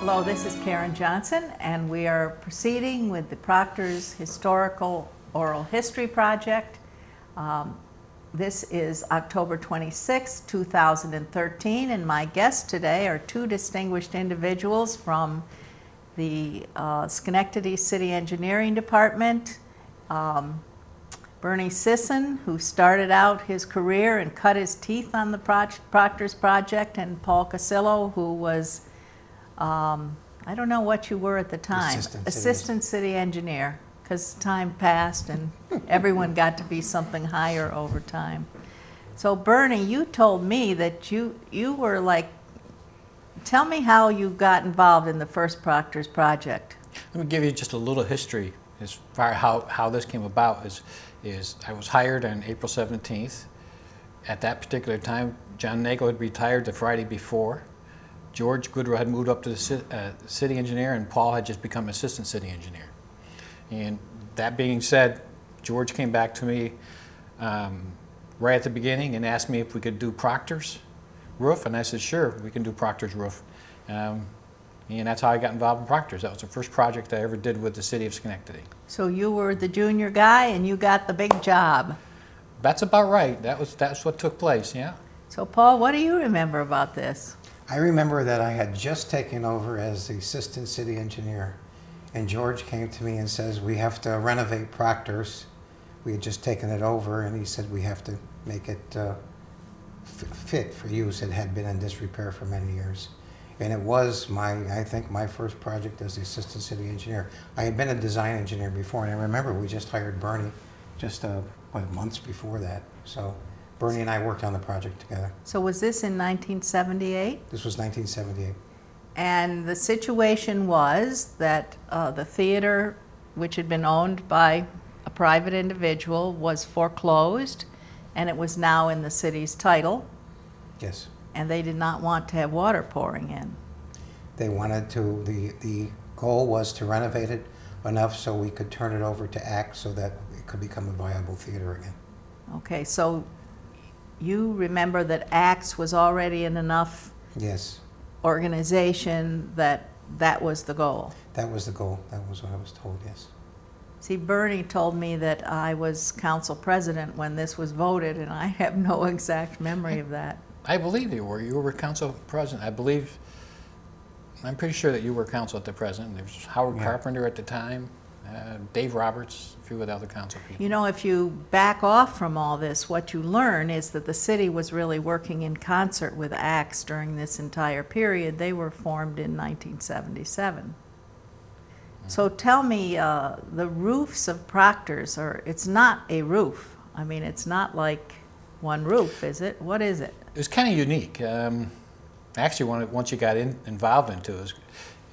Hello, this is Karen Johnson, and we are proceeding with the Proctors Historical Oral History Project. This is October 26, 2013, and my guests today are two distinguished individuals from the Schenectady City Engineering Department. Bernie Sisson, who started out his career and cut his teeth on the Proctors project, and Paul Cassilo, who was I don't know what you were at the time. Assistant city engineer, because time passed and everyone got to be something higher over time. So Bernie, you told me that you were like, tell me how you got involved in the first Proctors project. Let me give you just a little history as far as how this came about. Is I was hired on April 17th. At that particular time, John Nagel had retired the Friday before. George Goodrow had moved up to the city engineer, and Paul had just become assistant city engineer. And that being said, George came back to me right at the beginning and asked me if we could do Proctors roof, and I said, sure, we can do Proctors roof. And that's how I got involved in Proctors. That was the first project I ever did with the city of Schenectady. So you were the junior guy and you got the big job. That's about right. That's what took place, yeah. So Paul, what do you remember about this? I remember that I had just taken over as the assistant city engineer, and George came to me and says, we have to renovate Proctors. We had just taken it over, and he said we have to make it fit for use. It had been in disrepair for many years. And it was I think my first project as the assistant city engineer. I had been a design engineer before, and I remember we just hired Bernie just months before that. So Bernie and I worked on the project together. So was this in 1978? This was 1978. And the situation was that the theater, which had been owned by a private individual, was foreclosed, and it was now in the city's title. Yes. And they did not want to have water pouring in. They wanted to, the goal was to renovate it enough so we could turn it over to ACT so that it could become a viable theater again. Okay, so you remember that ACTS was already in enough yes. organization that was the goal? That was the goal. That was what I was told, yes. See, Bernie told me that I was council president when this was voted, and I have no exact memory of that. I believe you were. You were council president. I'm pretty sure that you were council at the present. There was Howard Carpenter at the time, Dave Roberts, a few of the other council people. You know, if you back off from all this, what you learn is that the city was really working in concert with ACTS during this entire period. They were formed in 1977. So tell me, the roofs of Proctors, it's not a roof. I mean, it's not like one roof, is it? What is it? It was kind of unique. Actually, once you got involved into it,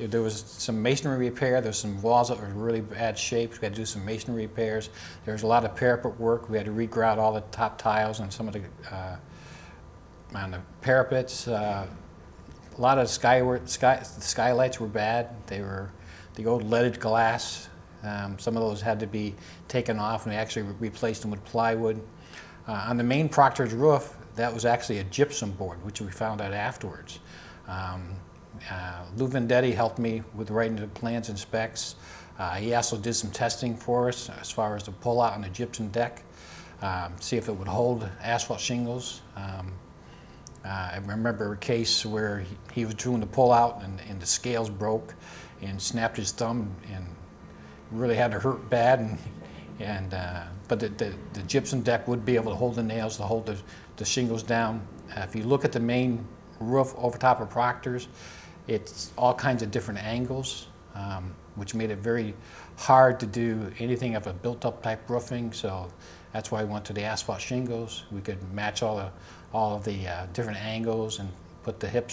there was some masonry repair. There was some walls that were in really bad shape. We had to do some masonry repairs. There was a lot of parapet work. We had to regrout all the top tiles on some of the on the parapets. A lot of skylights were bad. They were the old leaded glass. Some of those had to be taken off, and we actually replaced them with plywood. On the main Proctors roof, that was actually a gypsum board, which we found out afterwards. Lou Vendetti helped me with writing the plans and specs. He also did some testing for us as far as the pull-out on the gypsum deck, see if it would hold asphalt shingles. I remember a case where he was doing the pull-out and the scales broke and snapped his thumb and really had to hurt bad. But the gypsum deck would be able to hold the nails, to hold the shingles down. If you look at the main roof over top of Proctors, it's all kinds of different angles, which made it very hard to do anything of a built-up type roofing. So that's why I went to the asphalt shingles. We could match all of the different angles and put the hip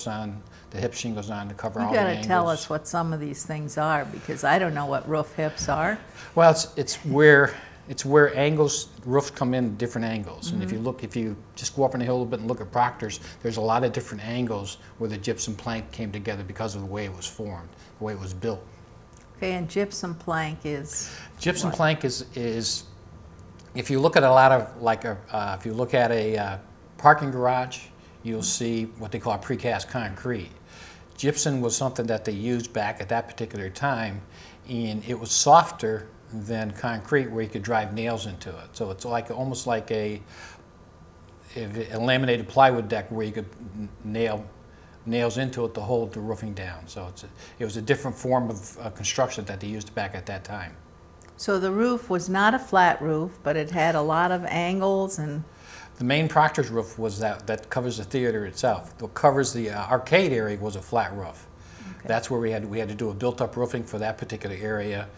shingles on to cover all the angles. You got to tell us what some of these things are, because I don't know what roof hips are. Well, it's where angles, roofs come in different angles. Mm-hmm. And if you just go up on the hill a little bit and look at Proctors, there's a lot of different angles where the gypsum plank came together because of the way it was formed, the way it was built. Okay, and gypsum plank is Gypsum what? plank is if you look at a lot of, if you look at a parking garage, you'll see what they call precast concrete. gypsum was something that they used back at that particular time, and it was softer than concrete where you could drive nails into it. So it's like almost like a laminated plywood deck where you could nail nails into it to hold the roofing down. So it was a different form of construction that they used back at that time. So the roof was not a flat roof, but it had a lot of angles and... The main Proctors roof was that covers the theater itself. What covers the arcade area was a flat roof. Okay. That's where we had to do a built-up roofing for that particular area,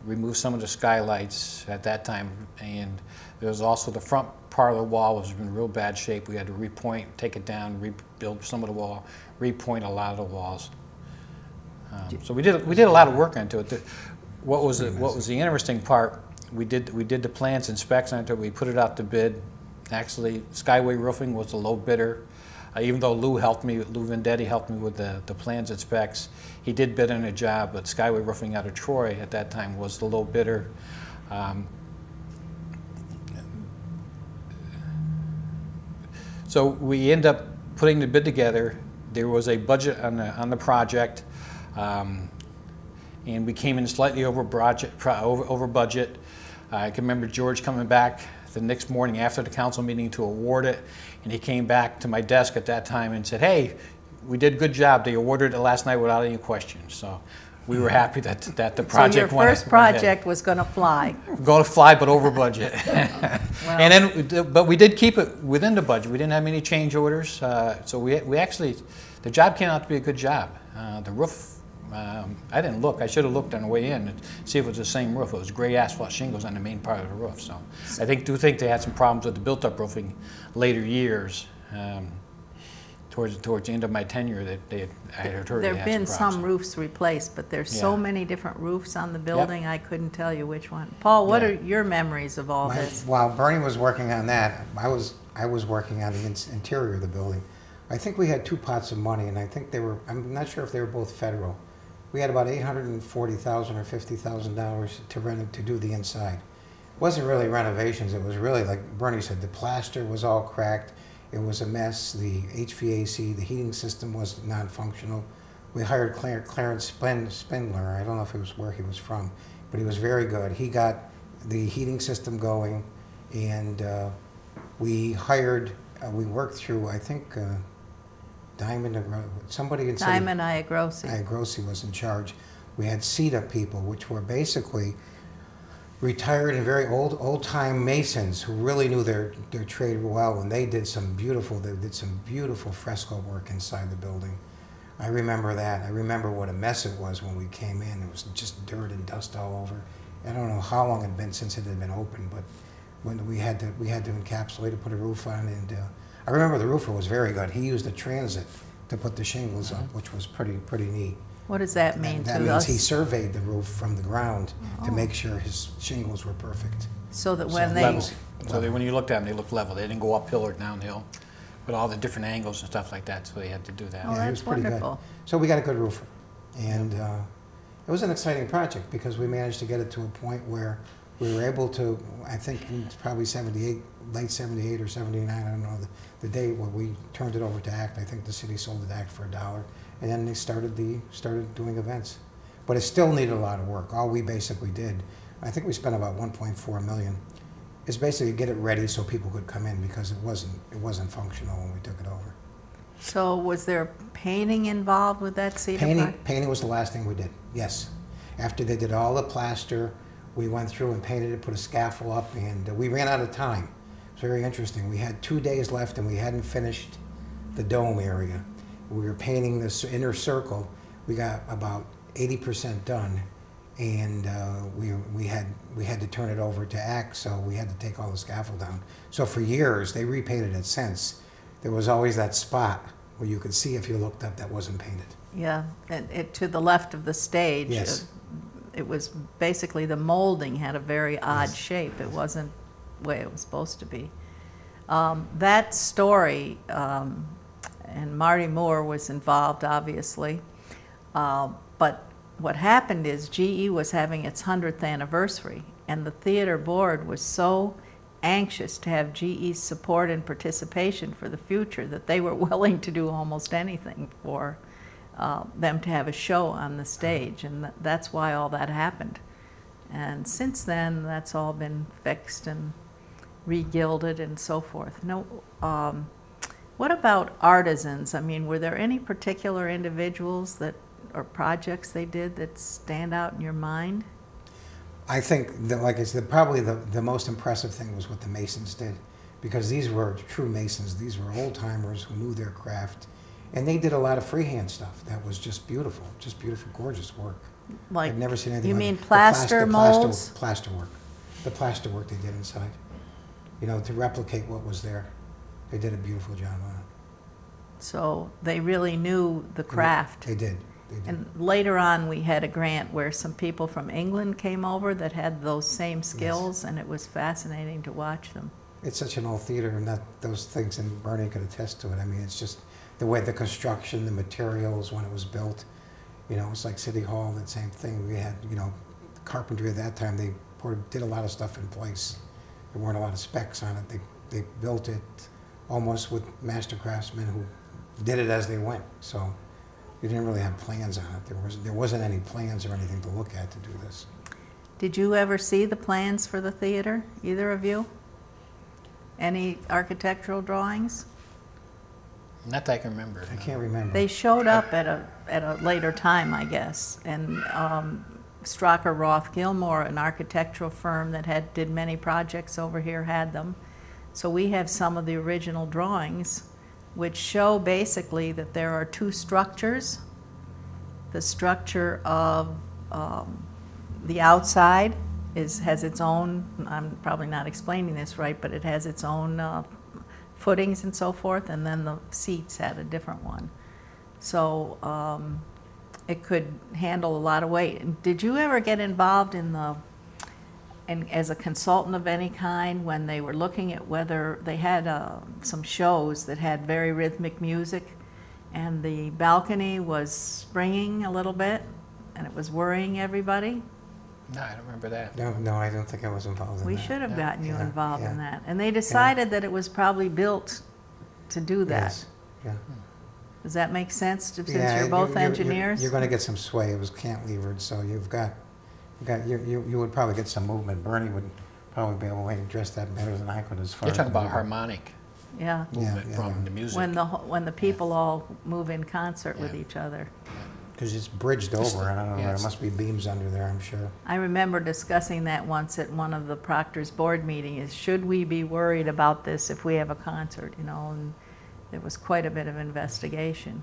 remove some of the skylights at that time, and there was also the front part of the wall was in real bad shape. We had to repoint, take it down, rebuild some of the wall, repoint a lot of the walls. So we did a lot of work into it. What was the interesting part? We did the plans and specs on it. We put it out to bid. Actually, Skyway Roofing was the low bidder. Even though Lou Vendetti helped me with the plans and specs, he did bid on a job, but Skyway Roofing out of Troy at that time was the low bidder. So we end up putting the bid together. There was a budget on the project, and we came in slightly over budget. I can remember George coming back the next morning after the council meeting to award it, and he came back to my desk at that time and said, "Hey, we did a good job. They awarded it last night without any questions." So we were happy that the project So your first project was going to fly. Going to fly, but over budget. Well, and then, but we did keep it within the budget. We didn't have any change orders, so we actually, the job came out to be a good job. The roof. I didn't look. I should have looked on the way in and see if it was the same roof. It was gray asphalt shingles on the main part of the roof. So I do think they had some problems with the built-up roofing later years. Towards the end of my tenure, I had heard there have been some problems. roofs replaced, but there's so Yeah. many different roofs on the building. I couldn't tell you which one. Paul, what are your memories of all this? While Bernie was working on that, I was working on the interior of the building. I think we had two pots of money, and I think they were. I'm not sure if they were both federal. We had about $840,000 or $50,000 to do the inside. It wasn't really renovations. It was really, like Bernie said, the plaster was all cracked. It was a mess. The HVAC, the heating system was non-functional. We hired Clarence Spindler. I don't know if it was where he was from, but he was very good. He got the heating system going, and we worked through, I think, somebody in Diamond Iagrossi. Iagrossi was in charge. We had CETA people, which were basically retired and very old-time masons who really knew their trade well, and they did some beautiful fresco work inside the building. I remember that. I remember what a mess it was when we came in. It was just dirt and dust all over. I don't know how long it had been since it had been open, but when we had to encapsulate it, put a roof on, and I remember the roofer was very good. He used a transit to put the shingles up, which was pretty neat. What does that mean That to means us? he surveyed the roof from the ground to make sure his shingles were perfect. So that when Level. So when you looked at them, they looked level. They didn't go uphill or downhill with all the different angles and stuff like that, so they had to do that. Oh, Yeah, he that's was pretty wonderful. good. So we got a good roofer. And it was an exciting project because we managed to get it to a point where we were able to, I think it's probably 78, late 78 or 79, I don't know, the day when we turned it over to ACT. I think the city sold it to ACT for $1. And then they started doing events. But it still needed a lot of work. All we basically did, I think we spent about $1.4 million, is basically get it ready so people could come in because it wasn't functional when we took it over. So was there painting involved with that CETA? Painting was the last thing we did, yes. After they did all the plaster, we went through and painted it, put a scaffold up, and we ran out of time. It's very interesting. We had 2 days left and we hadn't finished the dome area. We were painting this inner circle. We got about 80% done, and we had to turn it over to ACT, so we had to take all the scaffold down. So for years, they repainted it since. There was always that spot where you could see if you looked up that wasn't painted. Yeah, and to the left of the stage. Yes. It was basically the molding had a very odd shape. It wasn't the way it was supposed to be. That story, and Marty Moore was involved, obviously. But what happened is GE was having its 100th anniversary, and the theater board was so anxious to have GE's support and participation for the future that they were willing to do almost anything for them to have a show on the stage, and that's why all that happened. And since then, that's all been fixed and re-gilded and so forth. No, what about artisans? I mean, were there any particular individuals that, or projects they did that stand out in your mind? I think that, like I said, probably the most impressive thing was what the Masons did, because these were true Masons. These were old timers who knew their craft, and they did a lot of freehand stuff that was just beautiful, gorgeous work. Like, I've never seen anything you like mean it. plaster molds? Plaster work. The plaster work they did inside. You know, to replicate what was there. They did a beautiful job on it. So they really knew the craft. They did. They did. And later on, we had a grant where some people from England came over that had those same skills, yes. And it was fascinating to watch them. It's such an old theater, and those things, and Bernie could attest to it. I mean, it's just the way the construction, the materials when it was built. You know, it's like City Hall, that same thing. We had, you know, carpentry at that time, they did a lot of stuff in place. There weren't a lot of specs on it. They built it almost with master craftsmen who did it as they went. So you didn't really have plans on it. There wasn't any plans or anything to look at to do this. Did you ever see the plans for the theater, either of you? Any architectural drawings? Not that I can remember. I can't remember. They showed up at a later time, I guess, and Straka Roth Gilmore, an architectural firm that did many projects over here, had them. So we have some of the original drawings, which show basically that there are two structures. The structure of the outside has its own, I'm probably not explaining this right, but it has its own footings and so forth, and then the seats had a different one. So it could handle a lot of weight. And did you ever get involved as a consultant of any kind when they were looking at whether they had some shows that had very rhythmic music, and the balcony was springing a little bit and it was worrying everybody? No, I don't remember that. No, I don't think I was involved in that. We should have gotten you involved in that. And they Yeah. decided that it was probably built to do that. Yes. Yeah. Does that make sense, since Yeah, you're both engineers? You're going to get some sway. It was cantilevered, so you would probably get some movement. Bernie would probably be able to address that better than I could as far You're as talking about movement. harmonic Yeah, movement from the music. when the people all move in concert with Yeah. each other. Because it's bridged over, and I don't know, there Yes. must be beams under there, I'm sure. I remember discussing that once at one of the Proctors board meetings, should we be worried about this if we have a concert, you know, and there was quite a bit of investigation.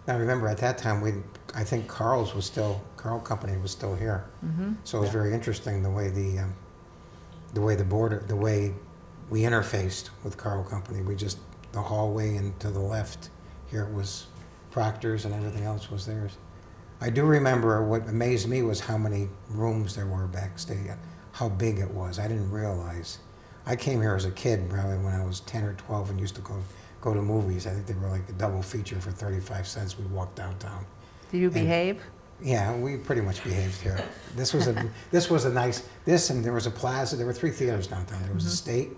Now remember, at that time, I think Carl Company was still here. Mm-hmm. So it was very interesting the way the way we interfaced with Carl Company. The hallway and to the left here was Proctors and everything else was theirs. I do remember what amazed me was how many rooms there were backstage, how big it was. I didn't realize. I came here as a kid, probably when I was 10 or 12, and used to go to movies. I think they were like a double feature for 35 cents. We'd walk downtown. Did you behave? Yeah, we pretty much behaved here. This was a nice, and there was a plaza. There were 3 theaters downtown. There was the State,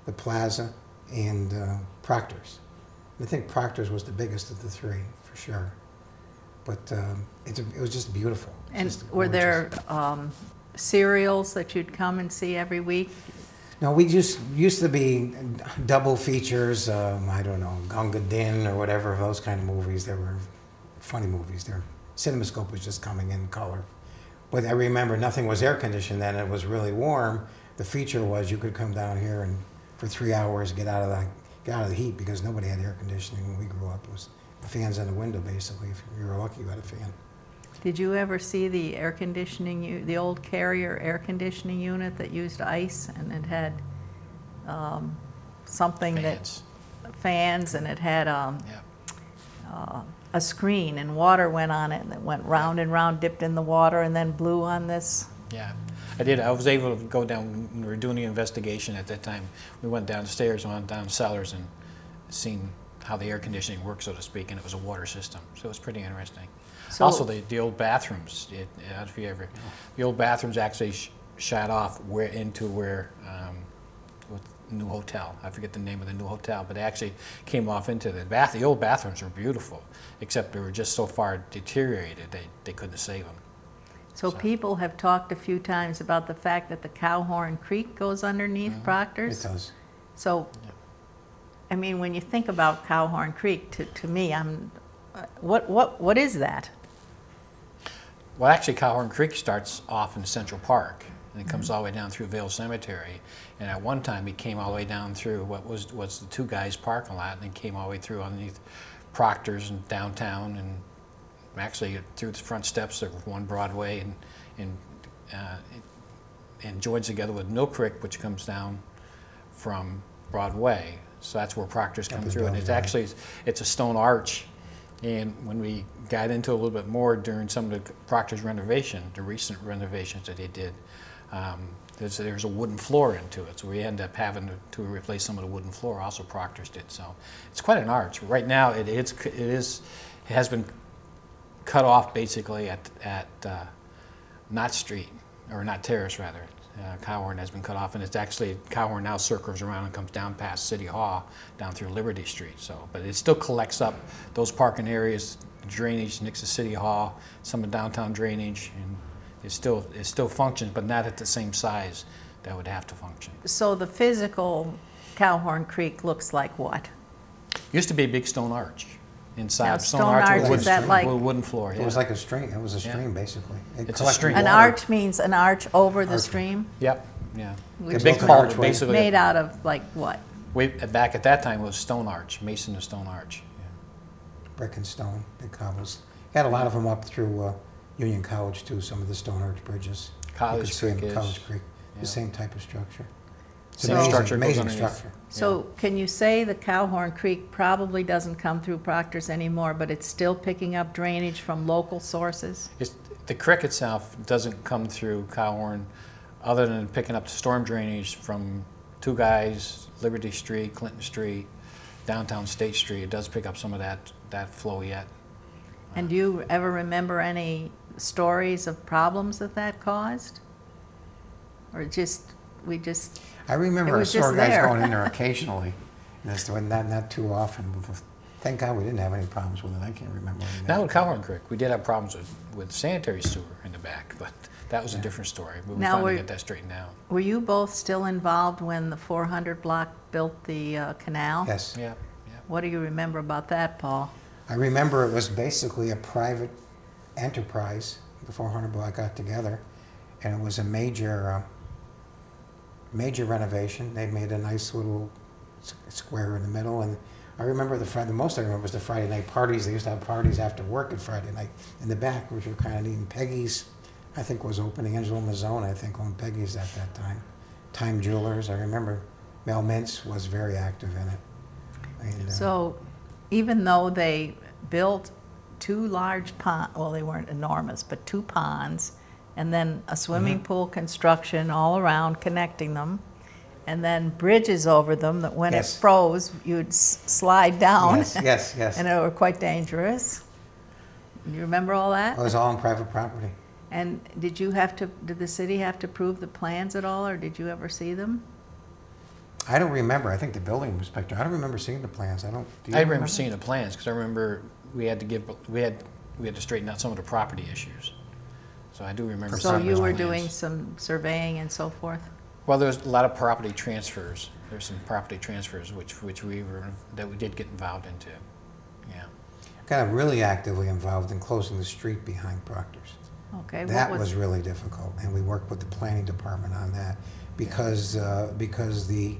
the Plaza, and Proctors. I think Proctors was the biggest of the 3, for sure. But it was just beautiful. And Just were there gorgeous. serials that you'd come and see every week? No, we just used to be double features. I don't know, Gunga Din or whatever, those kind of movies. They were funny movies. CinemaScope was just coming in color. But I remember nothing was air conditioned then. It was really warm. The feature was you could come down here and for 3 hours get out of the heat, because nobody had air conditioning when we grew up. It was the fans in the window, basically. If you were lucky, you had a fan. Did you ever see the air conditioning, the old Carrier air conditioning unit that used ice, and it had something fans, and it had a screen, and water went on it, and it went round and round, dipped in the water, and then blew on this? Yeah, I did. I was able to go down when we were doing the investigation at that time. We went downstairs, went down cellars, and seen how the air conditioning worked, so to speak, and it was a water system. So it was pretty interesting. So, also, the old bathrooms. The old bathrooms actually shot off into where new hotel. I forget the name of the new hotel, but it actually came off into the bath. The old bathrooms were beautiful, except they were just so far deteriorated they couldn't save them. So people have talked a few times about the fact that the Cowhorn Creek goes underneath Proctors. It does. So, I mean, when you think about Cowhorn Creek, to me, what is that? Well, actually, Cowhorn Creek starts off in Central Park, and it comes all the way down through Vale Cemetery. And at one time, it came all the way down through what was the Two Guys parking lot, and then came all the way through underneath Proctors and downtown, and actually through the front steps of 1 Broadway, and joins together with Mill Creek, which comes down from Broadway. So that's where Proctors come through, and it's actually it's a stone arch. And when we got into it a little bit more during some of the Proctors renovation, the recent renovations that they did, there's a wooden floor into it, so we end up having to replace some of the wooden floor. Also, Proctors did. So it's quite an arch. Right now, it has been cut off basically at Knott Street, or Knott Terrace rather. Cowhorn has been cut off, and it's actually Cowhorn now circles around and comes down past City Hall, down through Liberty Street. So, but it still collects up those parking areas, drainage next to City Hall, some of downtown drainage, and it still functions, but not at the same size that would have to function. So the physical Cowhorn Creek looks like what? Used to be a big stone arch inside. Now, stone arch, is that like? With a wooden floor. Yeah. It was like a stream. It was a stream, basically. It's a stream. An arch means an arch over the stream? Yep. Yeah. Which A big is culvert, basically. made out of like what? Back at that time, it was stone arch, mason and stone arch. Yeah. Brick and stone, big cobbles. Had a lot of them up through Union College too. Some of the stone arch bridges. College Creek is. College Creek. Yeah. The same type of structure. It's Same amazing, structure goes amazing underneath. structure. So can you say the Cowhorn Creek probably doesn't come through Proctors anymore, but it's still picking up drainage from local sources? The creek itself doesn't come through Cowhorn other than picking up the storm drainage from Two Guys, Liberty Street, Clinton Street, downtown State Street. It does pick up some of that flow yet. And do you ever remember any stories of problems that caused? Or I remember It a was just store guys there. going in there occasionally. Not too often. Thank God we didn't have any problems with it. I can't remember. Not with Cowhorn Creek. We did have problems with sanitary sewer in the back, but that was a different story. We Now finally got that straightened out. Were you both still involved when the 400 block built the canal? Yes. Yeah. What do you remember about that, Paul? I remember it was basically a private enterprise. The 400 block got together, and it was a major renovation. They made a nice little square in the middle, and I remember the most I remember was the Friday night parties. They used to have parties after work at Friday night in the back, which were kind of neat. And Peggy's, I think, was opening. Angelo Mazzone, I think, owned Peggy's at that time. Time Jewelers, I remember Mel Mintz was very active in it. And, So even though they built 2 large ponds, well, they weren't enormous, but 2 ponds, and then a swimming pool construction all around connecting them, and then bridges over them that when Yes. it froze, you'd slide down. Yes. And they were quite dangerous. Do you remember all that? It was all on private property. And did the city have to approve the plans at all, or did you ever see them? I don't remember. I think the building inspector. I don't remember seeing the plans. Do you I remember seeing the plans because I remember we had to straighten out some of the property issues. So I do remember. So seeing you those were plans. doing some surveying and so forth? Well, there's a lot of property transfers. There's some property transfers that we did get involved into. Yeah. Got really actively involved in closing the street behind Proctors. Okay. That was really difficult, and we worked with the planning department on that because the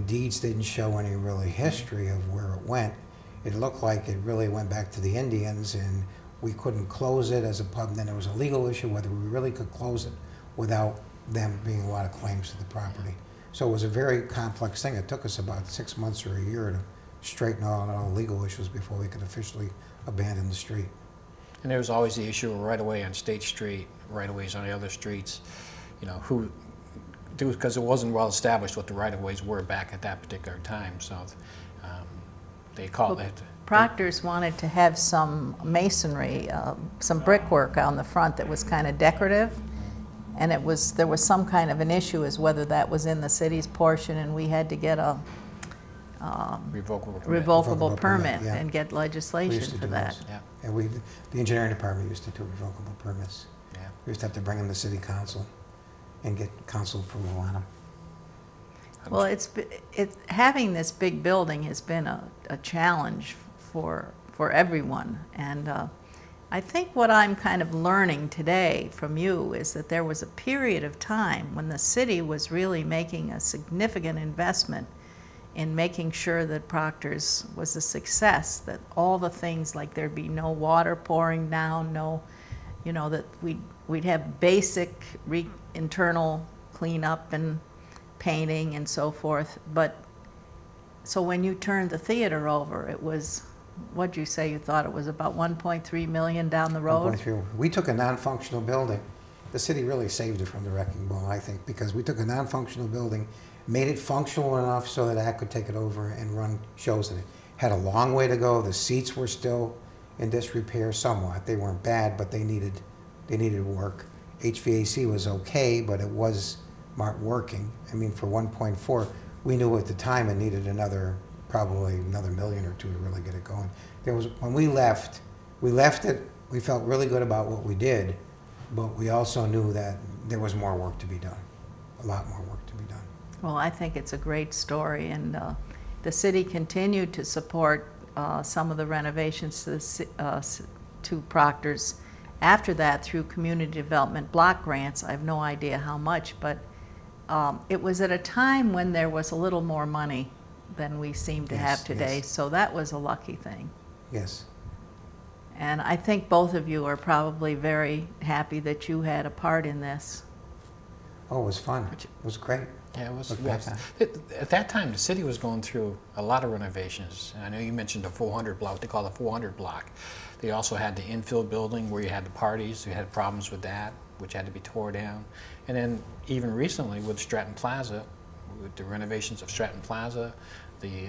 deeds didn't show any really history of where it went. It looked like it really went back to the Indians, and we couldn't close it as a pub. Then there was a legal issue whether we really could close it without them being a lot of claims to the property. So it was a very complex thing. It took us about 6 months or a year to straighten out all the legal issues before we could officially abandon the street. And there was always the issue of right-of-way on State Street, right-of-ways on the other streets, because it wasn't well established what the right-of-ways were back at that particular time. So they called it. Proctors wanted to have some masonry, some brickwork on the front that was kind of decorative, And there was some kind of an issue as whether that was in the city's portion, and we had to get a revocable permit yeah. and get We legislation used to for do that. those. Yeah. And the engineering department used to do revocable permits. Yeah. We used to have to bring them to city council and get council approval on them. Well, having this big building has been a challenge for everyone, and I think what I'm kind of learning today from you is that there was a period of time when the city was really making a significant investment in making sure that Proctors was a success, that all the things like there'd be no water pouring down, that we'd have basic internal cleanup and painting and so forth. But so when you turned the theater over, it was, what'd you say you thought it was, about 1.3 million down the road? 1.3. We took a non-functional building. The city really saved it from the wrecking ball, I think, because we took a non-functional building, made it functional enough so that I could take it over and run shows in it. Had a long way to go. The seats were still in disrepair somewhat. They weren't bad, but they needed work. HVAC was okay, but it weren't working. I mean, for 1.4, we knew at the time it needed probably another million or two to really get it going. When we left it, we felt really good about what we did, but we also knew that there was more work to be done, a lot more work to be done. Well, I think it's a great story, and the city continued to support some of the renovations to Proctors after that through community development block grants. I have no idea how much, but it was at a time when there was a little more money than we seem to have today, yes. So that was a lucky thing. Yes. And I think both of you are probably very happy that you had a part in this. Oh, it was fun. It was great. Yeah, it was. Look back on At that time, the city was going through a lot of renovations. And I know you mentioned the 400 block, what they call the 400 block. They also had the infill building where you had the parties. You had problems with that, which had to be tore down. And then even recently with Stratton Plaza, with the renovations of Stratton Plaza, the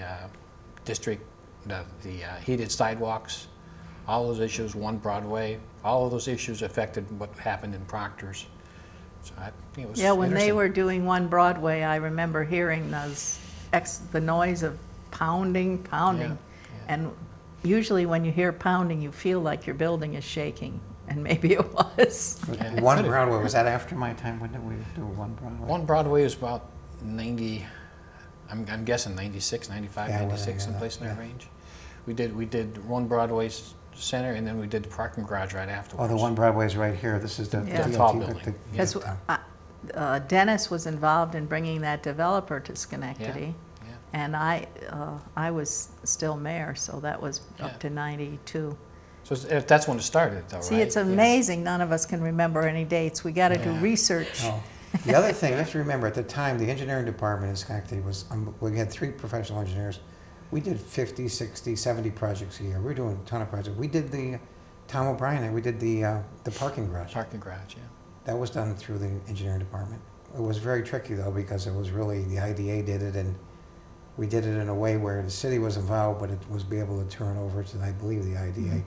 district, the heated sidewalks, all those issues, One Broadway, all of those issues affected what happened in Proctors. So it was when they interesting. were doing One Broadway, I remember hearing the noise of pounding. Yeah, yeah. And usually when you hear pounding, you feel like your building is shaking, and maybe it was. Yeah. One Broadway, was that after my time? When did we do One Broadway? One Broadway was about 90, I'm guessing 96, 95, Yeah, 96, someplace in that range. We did One Broadway Center, and then we did the parking garage right afterwards. Oh, the One Broadway is right here. This is the tall building. Because Dennis was involved in bringing that developer to Schenectady, Yeah. and I was still mayor, so that was up to 92. So that's when it started, though, right? See, it's amazing none of us can remember any dates. We got to do research. Oh. The other thing, let's remember, at the time, the engineering department in Schenectady was, we had 3 professional engineers. We did 50, 60, 70 projects a year. We were doing a ton of projects. We did the, Tom O'Brien, we did the parking garage. Parking garage, yeah. That was done through the engineering department. It was very tricky, though, because it was really, the IDA did it, and we did it in a way where the city was involved, but it was be able to turn over to, I believe, the IDA. Mm-hmm.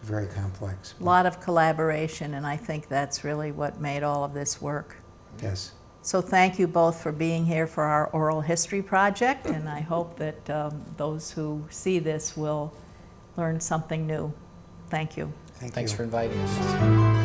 Very complex. A lot of collaboration, and I think that's really what made all of this work. Yes. So thank you both for being here for our oral history project, and I hope that those who see this will learn something new. Thank you. Thanks for inviting us.